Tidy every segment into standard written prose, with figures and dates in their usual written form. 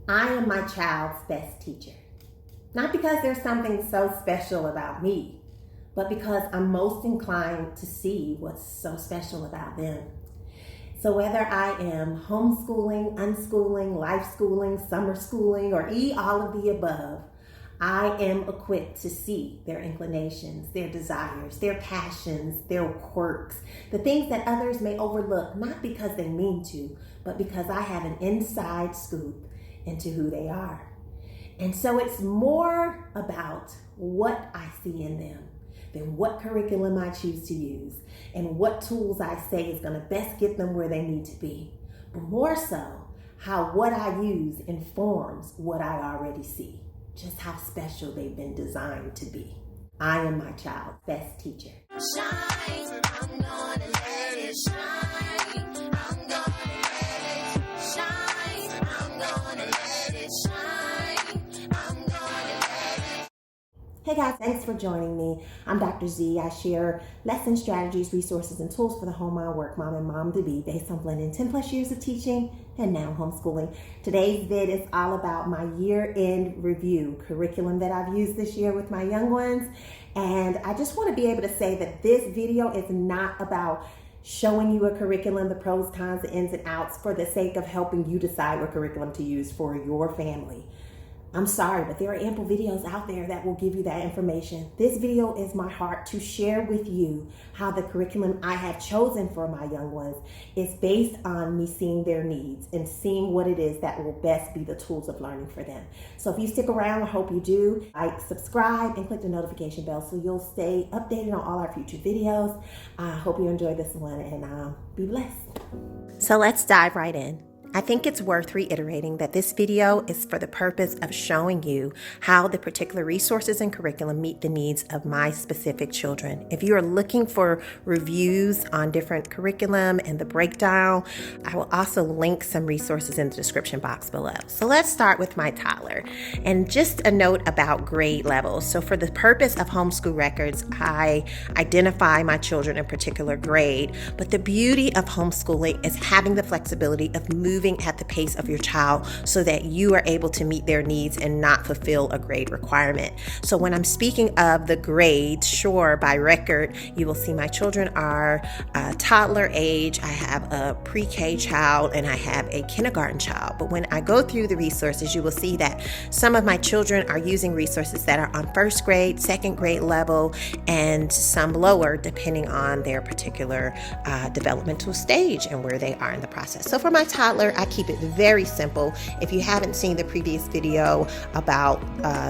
I am my child's best teacher. Not because there's something so special about me, but because I'm most inclined to see what's so special about them. So whether I am homeschooling, unschooling, life schooling, summer schooling, or all of the above, I am equipped to see their inclinations, their desires, their passions, their quirks, the things that others may overlook, not because they mean to, but because I have an inside scoop into who they are. And so it's more about what I see in them than what curriculum I choose to use and what tools I say is going to best get them where they need to be. But more so, how what I use informs what I already see, just how special they've been designed to be. I am my child's best teacher. Shine, I'm gonna let it shine. I'm gonna let it shine. I'm gonna let it shine. I'm gonna let it. Hey guys, thanks for joining me. I'm Dr. Z. I share lesson strategies, resources, and tools for the home mom, work mom, and mom to be based on blending 10 plus years of teaching and now homeschooling. Today's vid is all about my year-end review curriculum that I've used this year with my young ones. And I just want to be able to say that this video is not about showing you a curriculum, the pros, cons, the ins and outs for the sake of helping you decide what curriculum to use for your family. I'm sorry, but there are ample videos out there that will give you that information. This video is my heart to share with you how the curriculum I have chosen for my young ones is based on me seeing their needs and seeing what it is that will best be the tools of learning for them. So if you stick around, I hope you do, like, subscribe, and click the notification bell so you'll stay updated on all our future videos. I hope you enjoy this one and be blessed. So let's dive right in. I think it's worth reiterating that this video is for the purpose of showing you how the particular resources and curriculum meet the needs of my specific children. If you are looking for reviews on different curriculum and the breakdown, I will also link some resources in the description box below. So let's start with my toddler. And just a note about grade levels. So for the purpose of homeschool records, I identify my children in particular grade, but the beauty of homeschooling is having the flexibility of moving at the pace of your child so that you are able to meet their needs and not fulfill a grade requirement. So when I'm speaking of the grades, sure, by record, you will see my children are toddler age. I have a PreK child and I have a kindergarten child. But when I go through the resources, you will see that some of my children are using resources that are on first grade, second grade level, and some lower depending on their particular developmental stage and where they are in the process. So for my toddler, I keep it very simple. If you haven't seen the previous video about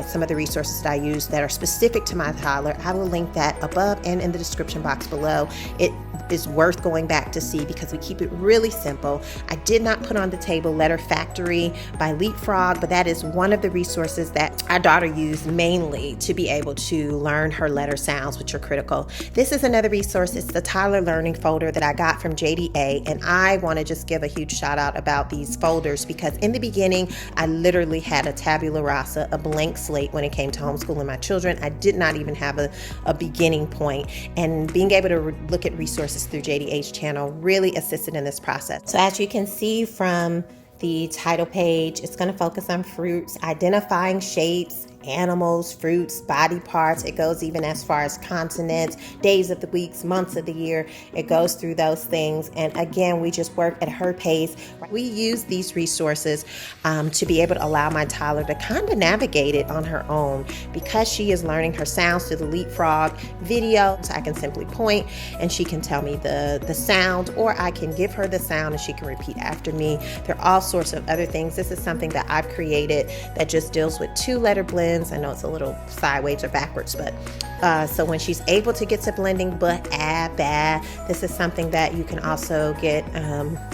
some of the resources that I use that are specific to my toddler, I will link that above and in the description box below. It is worth going back to see because we keep it really simple. I did not put on the table Letter Factory by Leapfrog, but that is one of the resources that our daughter used mainly to be able to learn her letter sounds, which are critical. This is another resource. It's the Toddler Learning folder that I got from JDA, and I want to just give a huge shout out about these folders because in the beginning, I literally had a tabula rasa, a blank slate when it came to homeschooling my children. I did not even have a beginning point, and being able to look at resources through JDA's channel really assisted in this process. So as you can see from the title page, it's going to focus on fruits, identifying shapes, animals, fruits, body parts. It goes even as far as continents, days of the weeks, months of the year. It goes through those things. And again, we just work at her pace. We use these resources to be able to allow my toddler to kind of navigate it on her own because she is learning her sounds through the Leapfrog video. So I can simply point and she can tell me the sound, or I can give her the sound and she can repeat after me. There are all sorts of other things. This is something that I've created that just deals with 2-letter blends. I know it's a little sideways or backwards, but so when she's able to get to blending but, ba, this is something that you can also get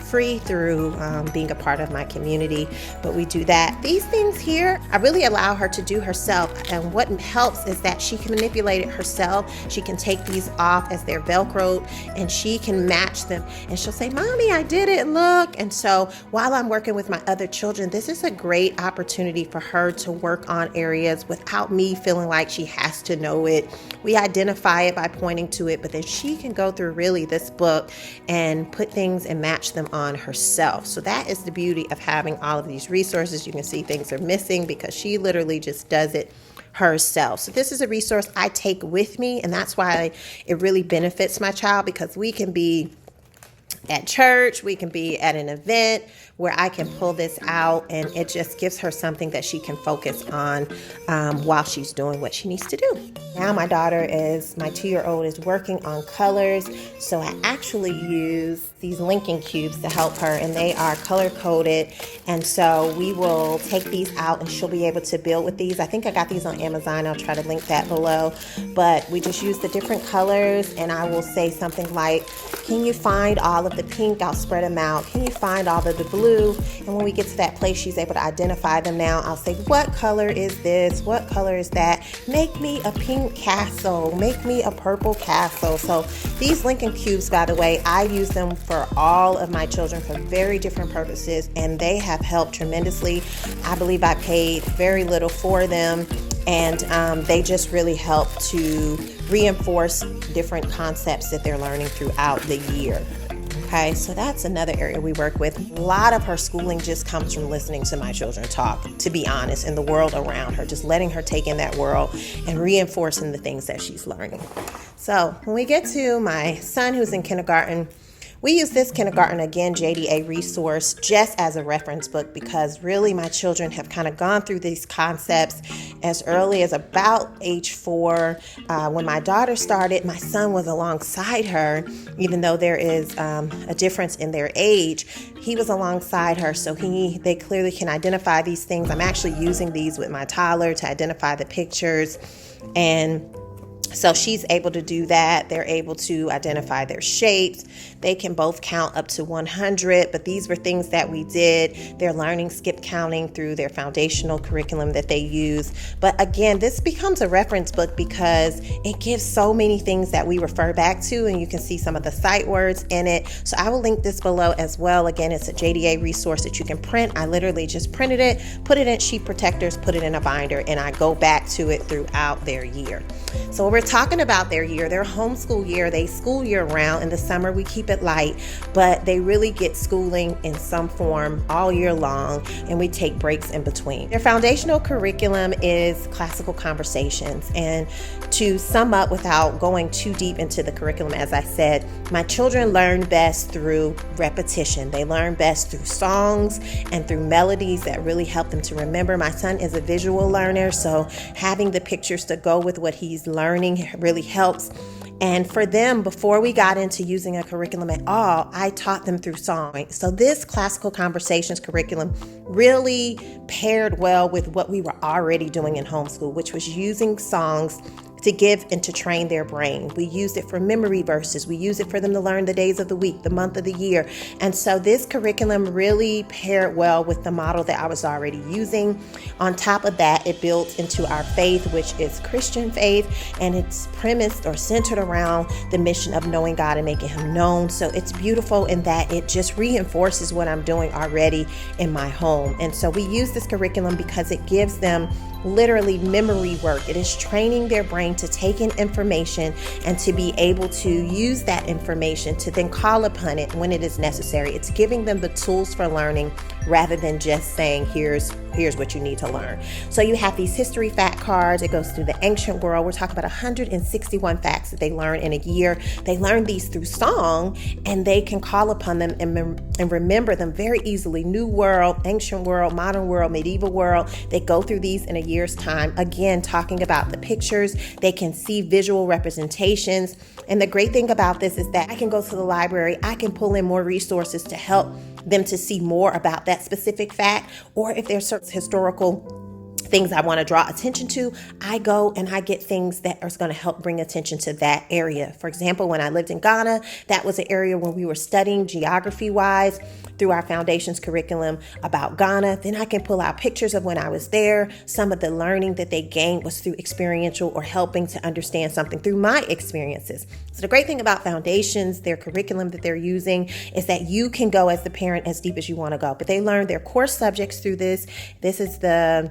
free through being a part of my community. But we do that. These things here, I really allow her to do herself. And what helps is that she can manipulate it herself. She can take these off as they're Velcroed and she can match them. And she'll say, Mommy, I did it, look. And so while I'm working with my other children, this is a great opportunity for her to work on areas areas without me feeling like she has to know it. We identify it by pointing to it, but then she can go through really this book and put things and match them on herself. So that is the beauty of having all of these resources. You can see things are missing because she literally just does it herself. So this is a resource I take with me, and that's why it really benefits my child, because we can be at church, we can be at an event where I can pull this out, and it just gives her something that she can focus on while she's doing what she needs to do. Now my 2-year-old is working on colors, so I actually use these linking cubes to help her, and they are color coded, and so we will take these out and she'll be able to build with these. I think I got these on Amazon. I'll try to link that below, but we just use the different colors, and I will say something like, can you find all of the pink? I'll spread them out. Can you find all of the blue? And when we get to that place, she's able to identify them now. I'll say, what color is this? What color is that? Make me a pink castle. Make me a purple castle. So these linking cubes, by the way, I use them for all of my children for very different purposes, and they have helped tremendously. I believe I paid very little for them, and they just really help to reinforce different concepts that they're learning throughout the year. Okay, so that's another area we work with. A lot of her schooling just comes from listening to my children talk, to be honest, in the world around her, just letting her take in that world and reinforcing the things that she's learning. So when we get to my son who's in kindergarten, we use this kindergarten, again, JDA resource just as a reference book, because really my children have kind of gone through these concepts as early as about age 4. When my daughter started, my son was alongside her, even though there is a difference in their age. He was alongside her, so they clearly can identify these things. I'm actually using these with my toddler to identify the pictures, and so she's able to do that. They're able to identify their shapes. They can both count up to 100, but these were things that we did. They're learning skip counting through their foundational curriculum that they use. But again, this becomes a reference book because it gives so many things that we refer back to, and you can see some of the sight words in it. So I will link this below as well. Again, it's a JDA resource that you can print. I literally just printed it, put it in sheet protectors, put it in a binder, and I go back to it throughout their year. So we're talking about their year, their homeschool year. They school year round. In the summer, we keep it light, but they really get schooling in some form all year long, and we take breaks in between. Their foundational curriculum is classical conversations. And to sum up without going too deep into the curriculum, as I said, my children learn best through repetition. They learn best through songs and through melodies that really help them to remember. My son is a visual learner, so having the pictures to go with what he's learning really helps. And for them, before we got into using a curriculum at all, I taught them through song. So this classical conversations curriculum really paired well with what we were already doing in homeschool, which was using songs to give and to train their brain. We used it for memory verses. We use it for them to learn the days of the week, the month of the year. And so this curriculum really paired well with the model that I was already using. On top of that, it built into our faith, which is Christian faith, and it's premised or centered around the mission of knowing God and making Him known. So it's beautiful in that it just reinforces what I'm doing already in my home. And so we use this curriculum because it gives them literally memory work. It is training their brain to take in information and to be able to use that information to then call upon it when it is necessary. It's giving them the tools for learning rather than just saying, here's what you need to learn. So you have these history fact cards. It goes through the ancient world. We're talking about 161 facts that they learn in a year. They learn these through song, and they can call upon them and remember them very easily. New world, ancient world, modern world, medieval world. They go through these in a year's time. Again, talking about the pictures. They can see visual representations. And the great thing about this is that I can go to the library. I can pull in more resources to help them to see more about that specific fact, or if there's certain historical things I want to draw attention to, I go and I get things that are going to help bring attention to that area. For example, when I lived in Ghana, that was an area where we were studying geography-wise through our foundations curriculum about Ghana. Then I can pull out pictures of when I was there. Some of the learning that they gained was through experiential or helping to understand something through my experiences. So the great thing about foundations, their curriculum that they're using, is that you can go as the parent as deep as you want to go. But they learn their core subjects through this. This is the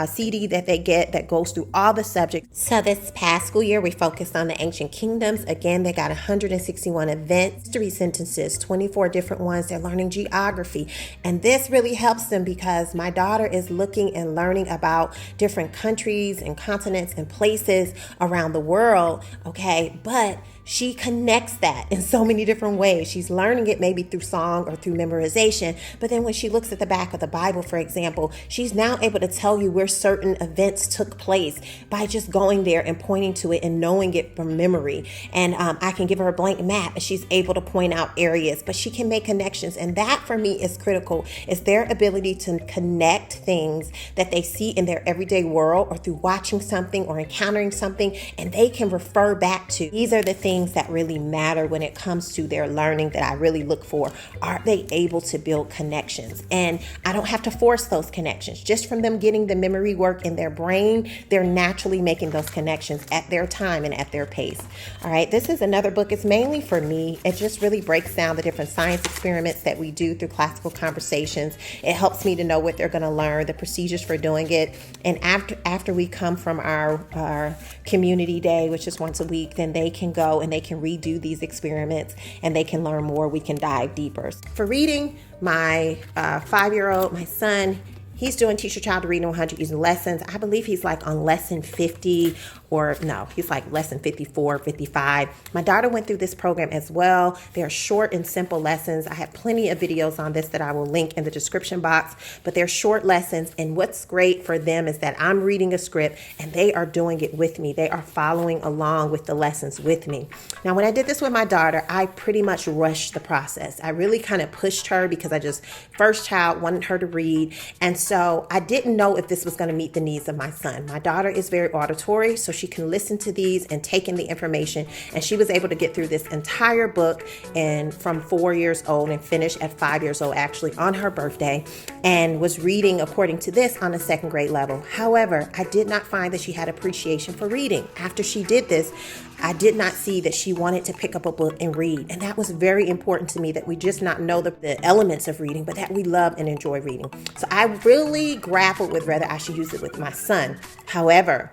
CD that they get that goes through all the subjects. So this past school year, we focused on the ancient kingdoms. Again, they got 161 events, history sentences, 24 different ones. They're learning geography. And this really helps them because my daughter is looking and learning about different countries and continents and places around the world, okay? But she connects that in so many different ways. She's learning it maybe through song or through memorization. But then when she looks at the back of the Bible, for example, she's now able to tell you where certain events took place by just going there and pointing to it and knowing it from memory. And I can give her a blank map and she's able to point out areas, but she can make connections. And that for me is critical, is their ability to connect things that they see in their everyday world or through watching something or encountering something, and they can refer back to. These are the things that really matter when it comes to their learning that I really look for. Are they able to build connections? And I don't have to force those connections. Just from them getting the memory work in their brain, they're naturally making those connections at their time and at their pace. All right, this is another book. It's mainly for me. It just really breaks down the different science experiments that we do through classical conversations. It helps me to know what they're going to learn, the procedures for doing it. And after we come from our community day, which is once a week, then they can go and they can redo these experiments and they can learn more. We can dive deeper. For reading, my 5-year-old, my son, he's doing Teach Your Child to Read in 100 using lessons. I believe he's like on lesson 50 or no, he's like lesson 54, 55. My daughter went through this program as well. They're short and simple lessons. I have plenty of videos on this that I will link in the description box, but they're short lessons. And what's great for them is that I'm reading a script and they are doing it with me. They are following along with the lessons with me. Now, when I did this with my daughter, I pretty much rushed the process. I really kind of pushed her because I just, first child, wanted her to read. And so I didn't know if this was going to meet the needs of my son. My daughter is very auditory, so she can listen to these and take in the information. And she was able to get through this entire book and from 4 years old and finish at 5 years old, actually on her birthday, and was reading according to this on a 2nd grade level. However, I did not find that she had appreciation for reading. After she did this, I did not see that she wanted to pick up a book and read. And that was very important to me, that we just not know the elements of reading, but that we love and enjoy reading. So I really grappled with whether I should use it with my son. However,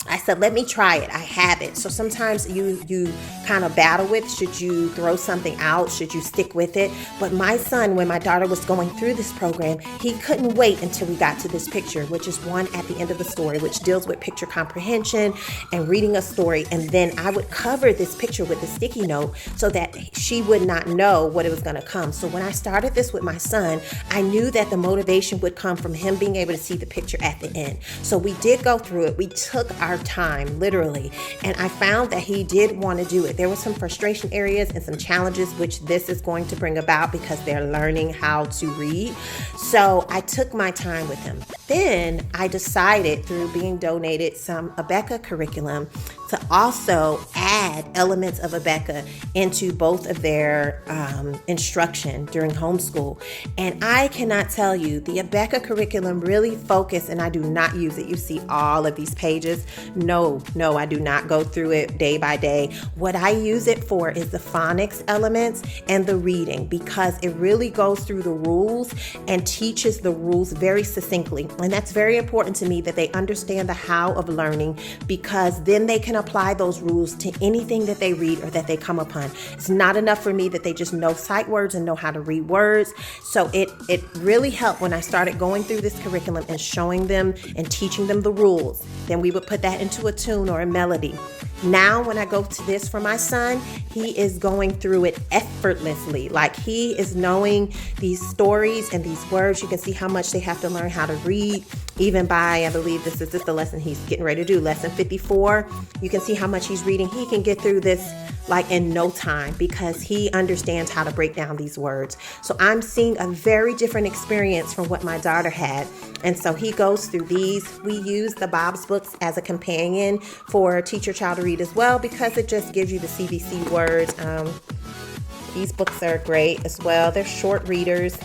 I said, let me try it. I have it. So sometimes you kind of battle with, should you throw something out? Should you stick with it? But my son, when my daughter was going through this program, he couldn't wait until we got to this picture, which is one at the end of the story, which deals with picture comprehension and reading a story. And then I would cover this picture with a sticky note so that she would not know what it was going to come. So when I started this with my son, I knew that the motivation would come from him being able to see the picture at the end. So we did go through it. We took our time, literally, and I found that he did want to do it. There were some frustration areas and some challenges, which this is going to bring about because they're learning how to read. So I took my time with him. Then I decided, through being donated some Abeka curriculum, to also add elements of Abeka into both of their instruction during homeschool. And I cannot tell you, the Abeka curriculum really focused, and I do not use it. You see all of these pages. No, I do not go through it day by day. What I use it for is the phonics elements and the reading, because it really goes through the rules and teaches the rules very succinctly. And that's very important to me, that they understand the how of learning, because then they can apply those rules to anything that they read or that they come upon. It's not enough for me that they just know sight words and know how to read words. So it really helped when I started going through this curriculum and showing them and teaching them the rules. Then we would put that into a tune or a melody. Now, when I go to this for my son, he is going through it effortlessly. Like, he is knowing these stories and these words. You can see how much they have to learn how to read, even by, I believe this is the lesson he's getting ready to do, lesson 54. You can see how much he's reading. He can get through this like in no time because he understands how to break down these words. So I'm seeing a very different experience from what my daughter had. And so he goes through these. We use the Bob's books as a companion for Teach Your Child to Read as well, because it just gives you the CVC words. These books are great as well. They're short readers,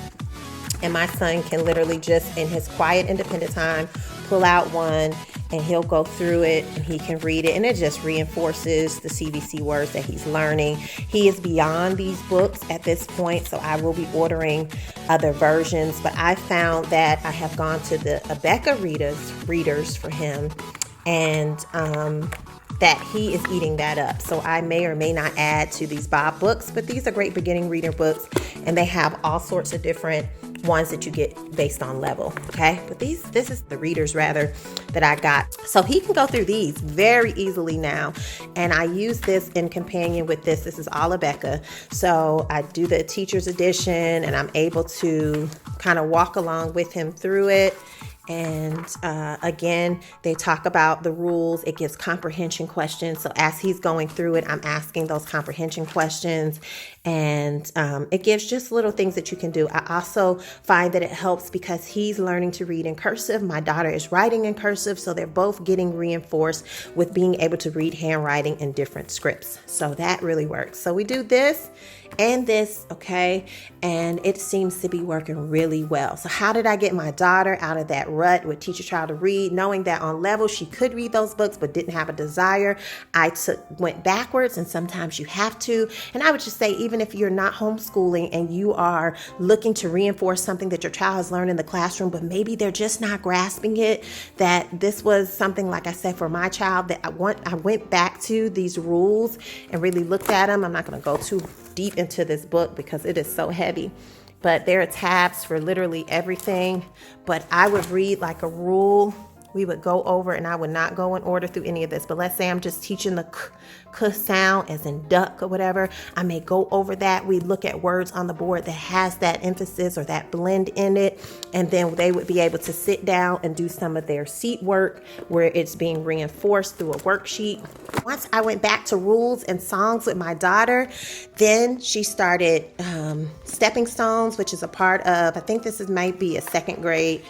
and my son can literally just, in his quiet, independent time, pull out one and he'll go through it and he can read it, and it just reinforces the CVC words that he's learning. He is beyond these books at this point, so I will be ordering other versions, but I found that I have gone to the Abeka readers for him, and that he is eating that up. So I may or may not add to these Bob books, but these are great beginning reader books, and they have all sorts of different ones that you get based on level, okay? But this is the readers rather that I got. So he can go through these very easily now, and I use this in companion with this. This is all Abeka. So I do the teacher's edition, and I'm able to kind of walk along with him through it. And again, they talk about the rules. It gives comprehension questions. So as he's going through it, I'm asking those comprehension questions, and it gives just little things that you can do. I also find that it helps because he's learning to read in cursive. My daughter is writing in cursive, so they're both getting reinforced with being able to read handwriting in different scripts. So that really works. So we do this and this, okay? And it seems to be working really well. So how did I get my daughter out of that rut with teach a child to read, knowing that on level she could read those books but didn't have a desire? I went backwards, and sometimes you have to. And I would just say, even if you're not homeschooling and you are looking to reinforce something that your child has learned in the classroom, but maybe they're just not grasping it, that this was something, like I said, for my child, that I went back to these rules and really looked at them. I'm not going to go too deep into this book because it is so heavy, but there are tabs for literally everything. But I would read like a rule. We would go over, and I would not go in order through any of this, but let's say I'm just teaching the k sound as in duck or whatever. I may go over that. We look at words on the board that has that emphasis or that blend in it, and then they would be able to sit down and do some of their seat work where it's being reinforced through a worksheet. Once I went back to rules and songs with my daughter, then she started stepping stones, which is a part of, I think this might be a second grade,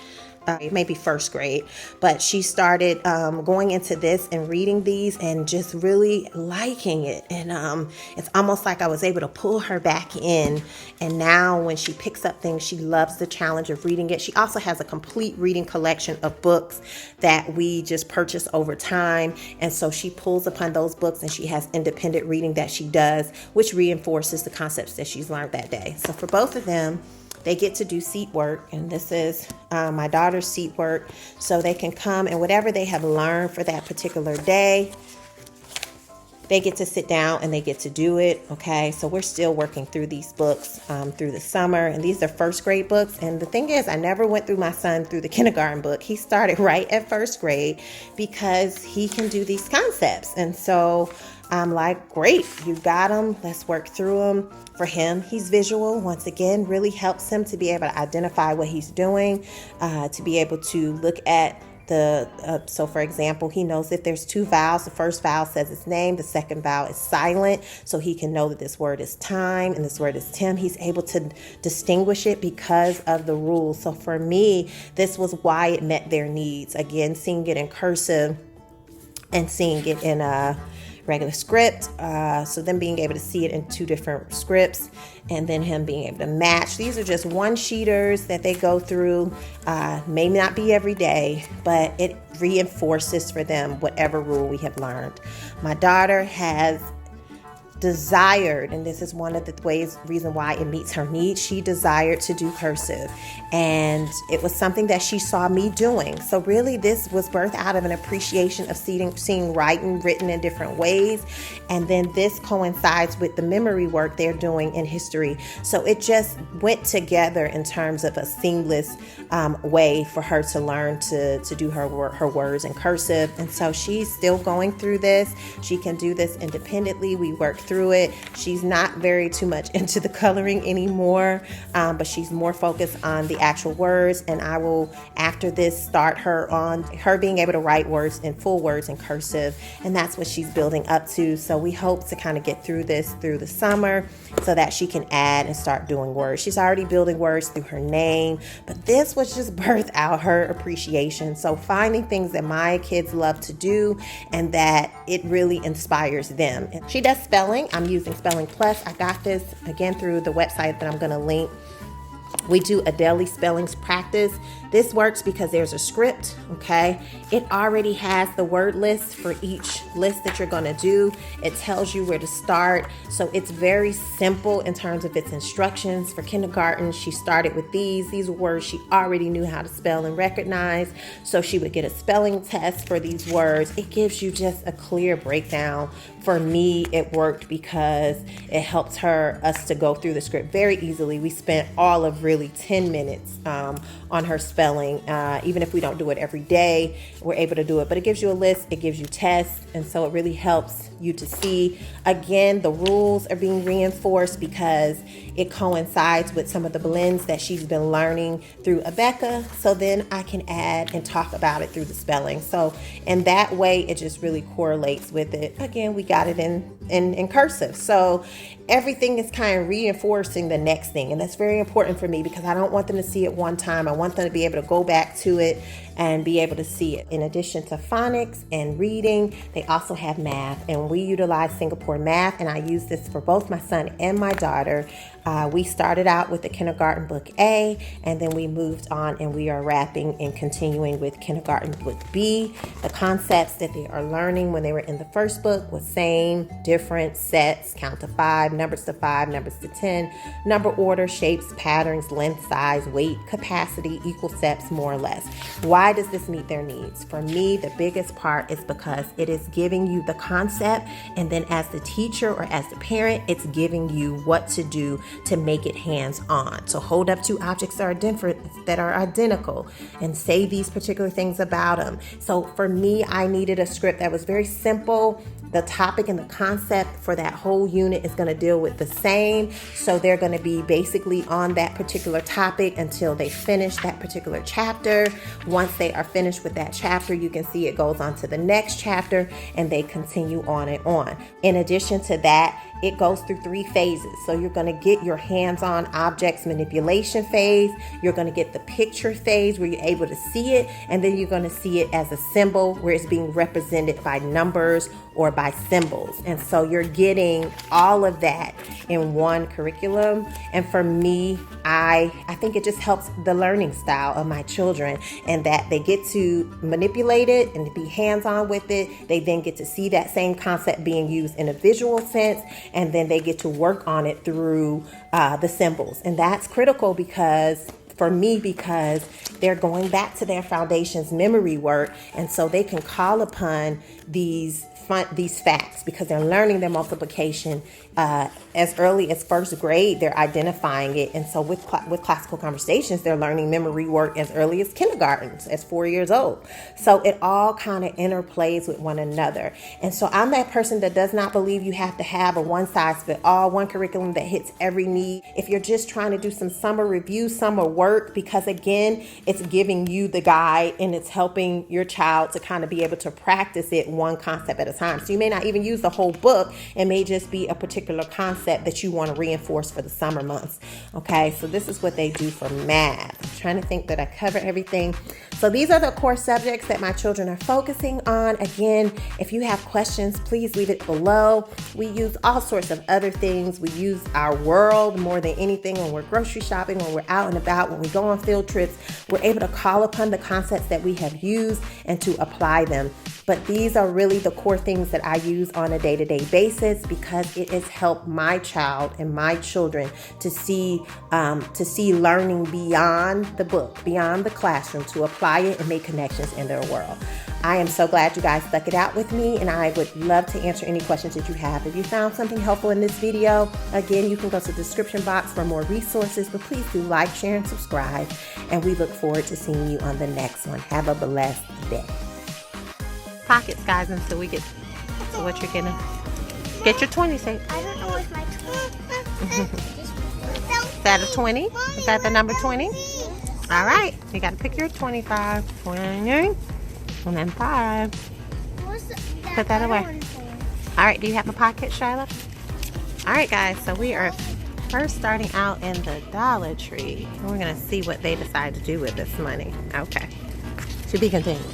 maybe first grade, but she started going into this and reading these and just really liking it. And it's almost like I was able to pull her back in. And now when she picks up things, she loves the challenge of reading it. She also has a complete reading collection of books that we just purchased over time. And so she pulls upon those books, and she has independent reading that she does, which reinforces the concepts that she's learned that day. So for both of them, they get to do seat work, and this is my daughter's seat work. So they can come and whatever they have learned for that particular day, they get to sit down and they get to do it, okay? So we're still working through these books through the summer, and these are first grade books. And the thing is, I never went through my son through the kindergarten book. He started right at first grade because he can do these concepts. And so I'm like, great, you got him. Let's work through them. For him, he's visual. Once again, really helps him to be able to identify what he's doing, to be able to look at so for example, he knows if there's two vowels, the first vowel says its name, the second vowel is silent, so he can know that this word is time and this word is Tim. He's able to distinguish it because of the rules. So for me, this was why it met their needs. Again, seeing it in cursive and seeing it in a regular script, so then being able to see it in two different scripts, and then him being able to match. These are just one-sheeters that they go through. May not be every day, but it reinforces for them whatever rule we have learned. My daughter has desired, and this is one of the reason why it meets her needs, she desired to do cursive, and it was something that she saw me doing. So really this was birthed out of an appreciation of seeing writing written in different ways, and then this coincides with the memory work they're doing in history. So it just went together in terms of a seamless way for her to learn to do her words in cursive. And so she's still going through this. She can do this independently. We work through it. She's not very too much into the coloring anymore, but she's more focused on the actual words. And I will, after this, start her on her being able to write words in full words in cursive. And that's what she's building up to. So we hope to kind of get through this through the summer so that she can add and start doing words. She's already building words through her name, but this was just birth out her appreciation. So finding things that my kids love to do and that it really inspires them. And she does spelling. I'm using Spelling Plus. I got this again through the website that I'm going to link. We do a daily spellings practice This works because there's a script, okay? It already has the word list for each list that you're gonna do. It tells you where to start. So it's very simple in terms of its instructions. For kindergarten, she started with these. These were words she already knew how to spell and recognize. So she would get a spelling test for these words. It gives you just a clear breakdown. For me, it worked because it helped us to go through the script very easily. We spent all of really 10 minutes on her spelling. Even if we don't do it every day, we're able to do it. But it gives you a list, it gives you tests, and so it really helps you to see. Again, the rules are being reinforced because it coincides with some of the blends that she's been learning through Abeka. So then I can add and talk about it through the spelling. So in that way, it just really correlates with it. Again, we got it in cursive. So everything is kind of reinforcing the next thing. And that's very important for me because I don't want them to see it one time. I want them to be able to go back to it and be able to see it. In addition to phonics and reading, they also have math, and we utilize Singapore math, and I use this for both my son and my daughter. We started out with the kindergarten book A, and then we moved on and we are wrapping and continuing with kindergarten book B. The concepts that they are learning when they were in the first book was same, different, sets, count to 5, numbers to 5, numbers to 10, number order, shapes, patterns, length, size, weight, capacity, equal steps, more or less. Why does this meet their needs? For me, the biggest part is because it is giving you the concept, and then as the teacher or as the parent, it's giving you what to do to make it hands-on. So hold up two objects that are different, that are identical, and say these particular things about them. So for me, I needed a script that was very simple. The topic and the concept for that whole unit is going to deal with the same. So they're going to be basically on that particular topic until they finish that particular chapter. Once they are finished with that chapter, you can see it goes on to the next chapter and they continue on and on. In addition to that, it goes through 3 phases. So you're going to get your hands-on objects manipulation phase. You're going to get the picture phase where you're able to see it. And then you're going to see it as a symbol where it's being represented by numbers or by symbols. And so you're getting all of that in one curriculum. And for me, I think it just helps the learning style of my children, and that they get to manipulate it and to be hands-on with it. They then get to see that same concept being used in a visual sense, and then they get to work on it through the symbols. And that's critical because they're going back to their foundations memory work, and so they can call upon these facts because they're learning their multiplication as early as first grade. They're identifying it, and so with classical conversations, they're learning memory work as early as kindergarten, as 4 years old. So it all kind of interplays with one another. And so I'm that person that does not believe you have to have a one-size-fits-all, one curriculum that hits every need. If you're just trying to do some summer review, summer work, because again, it's giving you the guide and it's helping your child to kind of be able to practice it one concept at a time. So you may not even use the whole book. It may just be a particular concept that you want to reinforce for the summer months. Okay, so this is what they do for math. I'm trying to think that I covered everything. So these are the core subjects that my children are focusing on. Again, if you have questions, please leave it below. We use all sorts of other things. We use our world more than anything when we're grocery shopping, when we're out and about, when we go on field trips. We're able to call upon the concepts that we have used and to apply them. But these are really the core things that I use on a day-to-day basis because it has helped my child and my children to see learning beyond the book, beyond the classroom, to apply it and make connections in their world. I am so glad you guys stuck it out with me, and I would love to answer any questions that you have. If you found something helpful in this video, again, you can go to the description box for more resources, but please do like, share, and subscribe, and we look forward to seeing you on the next one. Have a blessed day. Pockets, guys, until we get to what you're gonna get your 20. Say, I don't know what's my 20. Is that a 20? Is that the number 20? All right, you got to pick your 25, 20, and then 5. Put that away. All right, do you have a pocket, Shyla? All right, guys, so we are first starting out in the Dollar Tree. We're gonna see what they decide to do with this money. Okay, to be continued.